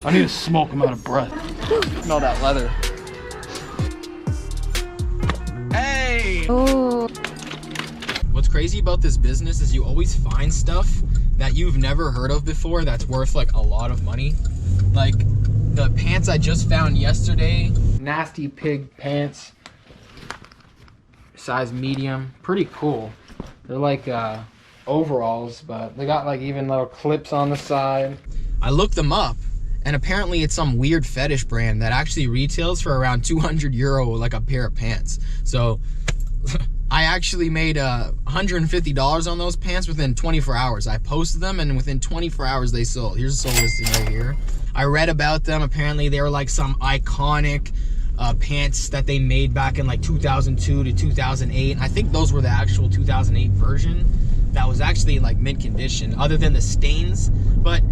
I need to smoke him out of breath. Smell that leather. Hey! Oh. What's crazy about this business is you always find stuff that you've never heard of before that's worth like a lot of money. Like the pants I just found yesterday. Nasty pig pants. Size medium. Pretty cool. They're like overalls, but they got like even little clips on the side. I looked them up, and apparently it's some weird fetish brand that actually retails for around 200 euro like a pair of pants. So I actually made $150 on those pants within 24 hours. I posted them, and within 24 hours they sold. Here's a sold listing right here. I read about them. Apparently they were like some iconic pants that they made back in like 2002 to 2008. And I think those were the actual 2008 version that was actually like mint condition, other than the stains. But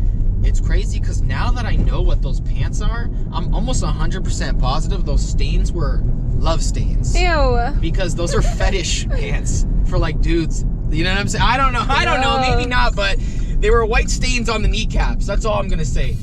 it's crazy because now that I know what those pants are, I'm almost 100% positive those stains were love stains. Ew. Because those are fetish pants for like dudes. You know what I'm saying? I don't know, maybe not, but they were white stains on the kneecaps. That's all I'm gonna say.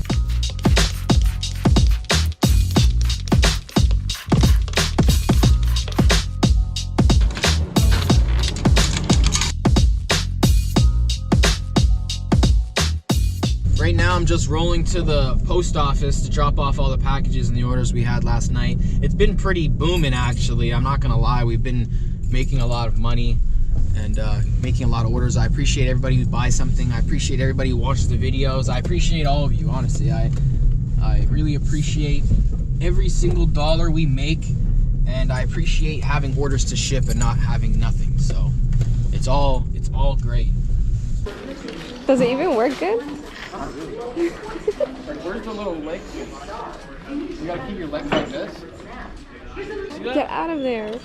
Right now I'm just rolling to the post office to drop off all the packages and the orders we had last night. It's been pretty booming actually, I'm not gonna lie. We've been making a lot of money and making a lot of orders. I appreciate everybody who buys something. I appreciate everybody who watches the videos. I appreciate all of you, honestly. I really appreciate every single dollar we make, and I appreciate having orders to ship and not having nothing. So it's all great. Does it even work good? Not really. Like, where's the little legs? You gotta keep your legs like this. See that? Get out of there.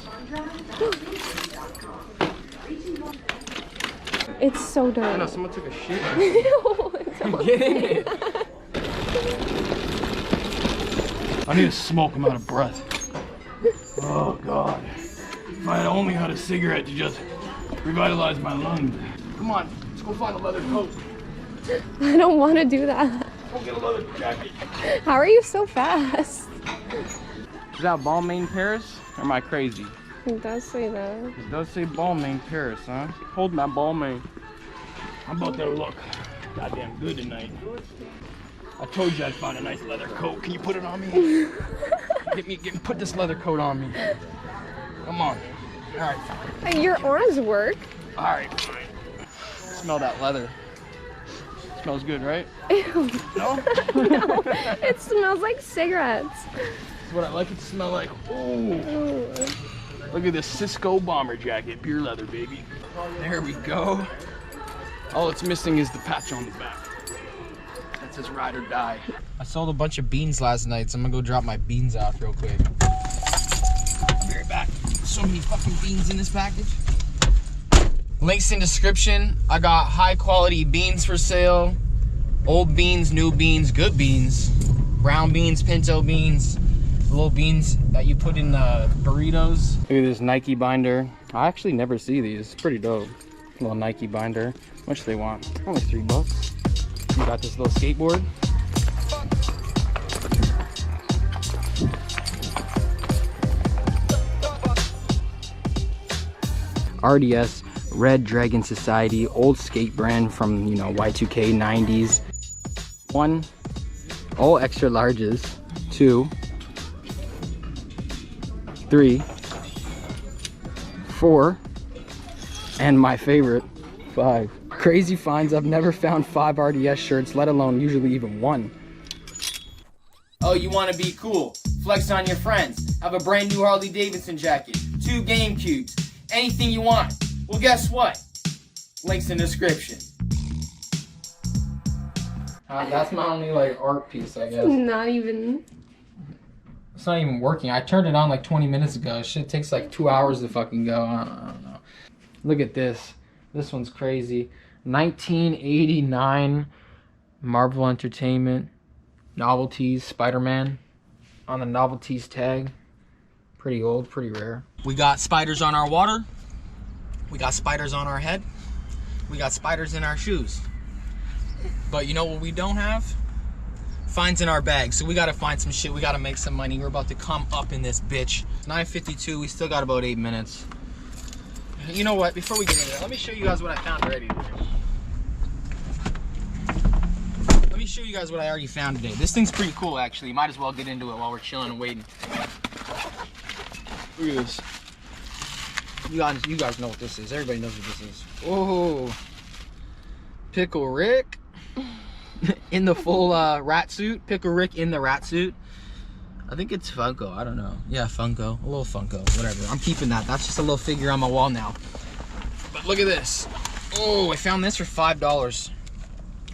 It's so I dirty. know, someone took a shit. Ew, it's all Get in it. I need to smoke him out of breath. Oh God. If I had only had a cigarette to just revitalize my lungs. Come on, let's go find a leather coat. I don't want to do that. Go get a leather jacket. How are you so fast? Is that Balmain Paris? Or am I crazy? It does say that. It does say Balmain Paris, huh? Hold my Balmain. I'm about to look goddamn good tonight. I told you I'd find a nice leather coat. Can you put it on me? Put this leather coat on me. Come on. All right. Hey, your arms work. All right. Smell that leather. Smells good, right? Ew. No? No, it smells like cigarettes. That's what I like it to smell like. Ooh. Ooh. Look at this Cisco bomber jacket. Pure leather, baby. There we go. All it's missing is the patch on the back. That says ride or die. I sold a bunch of beans last night, so I'm gonna go drop my beans off real quick. I'll be right back. So many fucking beans in this package. Links in description. I got high quality beans for sale. Old beans, new beans, good beans. Brown beans, pinto beans. Little beans that you put in burritos. Look at this Nike binder. I actually never see these. It's pretty dope. Little Nike binder. How much do they want? Only $3. You got this little skateboard. RDS, Red Dragon Society, old skate brand from, you know, Y2K 90s. 1, all extra larges. 2, 3, 4, and my favorite, 5. Crazy finds. I've never found 5 RDS shirts, let alone usually even 1. Oh, you want to be cool? Flex on your friends. Have a brand new Harley Davidson jacket, 2 game cubes, anything you want. Well, guess what? Links in description. That's my only like art piece, I guess. Not even. It's not even working. I turned it on like 20 minutes ago. Shit takes like 2 hours to fucking go. I don't know. Look at this. This one's crazy. 1989 Marvel Entertainment Novelties Spider-Man on the novelties tag. Pretty old, pretty rare. We got spiders on our water. We got spiders on our head. We got spiders in our shoes. But you know what we don't have? finds in our bag. So we gotta find some shit. We gotta make some money. We're about to come up in this bitch. It's 9:52. We still got about 8 minutes. You know what? Before we get into it, let me show you guys what I found already today. Let me show you guys what I already found today. This thing's pretty cool, actually. Might as well get into it while we're chilling and waiting. Look at this. You guys know what this is. Everybody knows what this is. Oh, Pickle Rick in the full rat suit. Pickle Rick in the rat suit. I think it's Funko. I don't know. Yeah, Funko. A little Funko. Whatever. I'm keeping that. That's just a little figure on my wall now. But look at this. Oh, I found this for $5.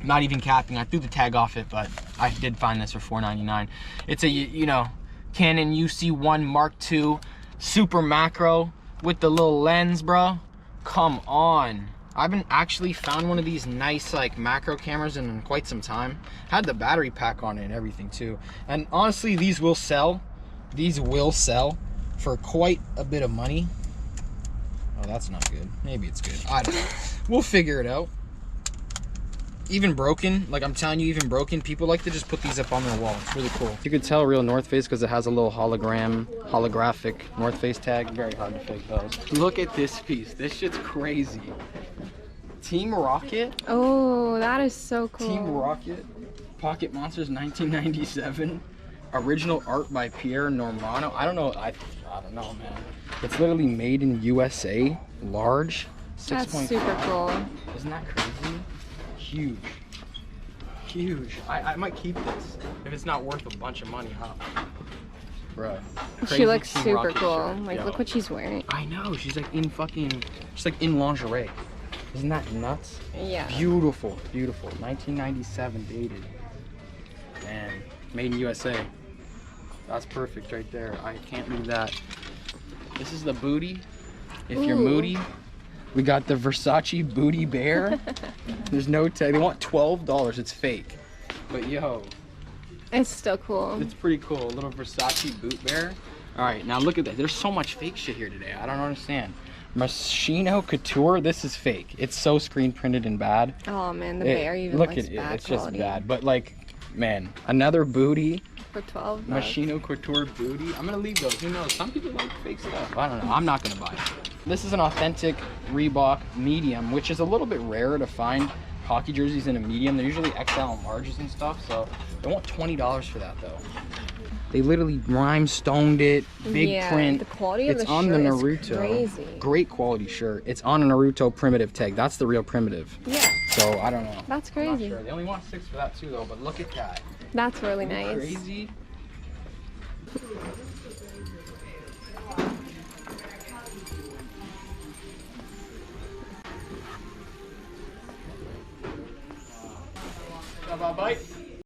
Not even capping. I threw the tag off it, but I did find this for $4.99. It's a, you know, Canon UC1 Mark II super macro with the little lens, bro. Come on. I haven't actually found one of these nice like macro cameras in quite some time. Had the battery pack on it and everything too. And honestly, these will sell. These will sell for quite a bit of money. Oh, that's not good. Maybe it's good. I don't know. We'll figure it out. Even broken, like I'm telling you, even broken, people like to just put these up on their wall. It's really cool. You could tell real North Face because it has a little holographic North Face tag. Very hard to fake those. Look at this piece. This shit's crazy. Team Rocket. Oh, that is so cool. Team Rocket. Pocket Monsters 1997. Original art by Pierre Normano. I don't know. I don't know, man. It's literally made in USA. Large. 6. That's super cool. Isn't that crazy? Huge. Huge. I might keep this if it's not worth a bunch of money, huh? Bruh. She looks Team super Rocket cool. shirt. Like, Yo. look what she's wearing. I know. She's like in fucking. She's like in lingerie. Isn't that nuts? Yeah. Beautiful. Beautiful. 1997 dated. Man. Made in USA. That's perfect right there. I can't leave that. This is the booty. If you're Ooh. moody. We got the Versace Booty Bear. There's no tag. They want $12. It's fake. But yo. It's still cool. It's pretty cool. A little Versace boot bear. Alright, now look at that. There's so much fake shit here today. I don't understand. Machino Couture. This is fake. It's so screen printed and bad. Oh man, the bear even look looks at it. bad It's quality. just bad. But like, man, another booty. For $12. Machino Couture booty. I'm gonna leave those. Who knows? Some people like fake stuff. I don't know. I'm not gonna buy it. This is an authentic Reebok medium, which is a little bit rarer to find hockey jerseys in a medium. They're usually XL and larges and stuff. So they want $20 for that though. They literally rhinestoned it, big print. The quality of it's the on shirt the Naruto. is crazy. Great quality shirt. It's on a Naruto primitive tag. That's the real primitive. Yeah. So I don't know. That's I'm not crazy. sure. They only want 6 for that too though. But look at that. That's really Isn't that nice. crazy. Bye.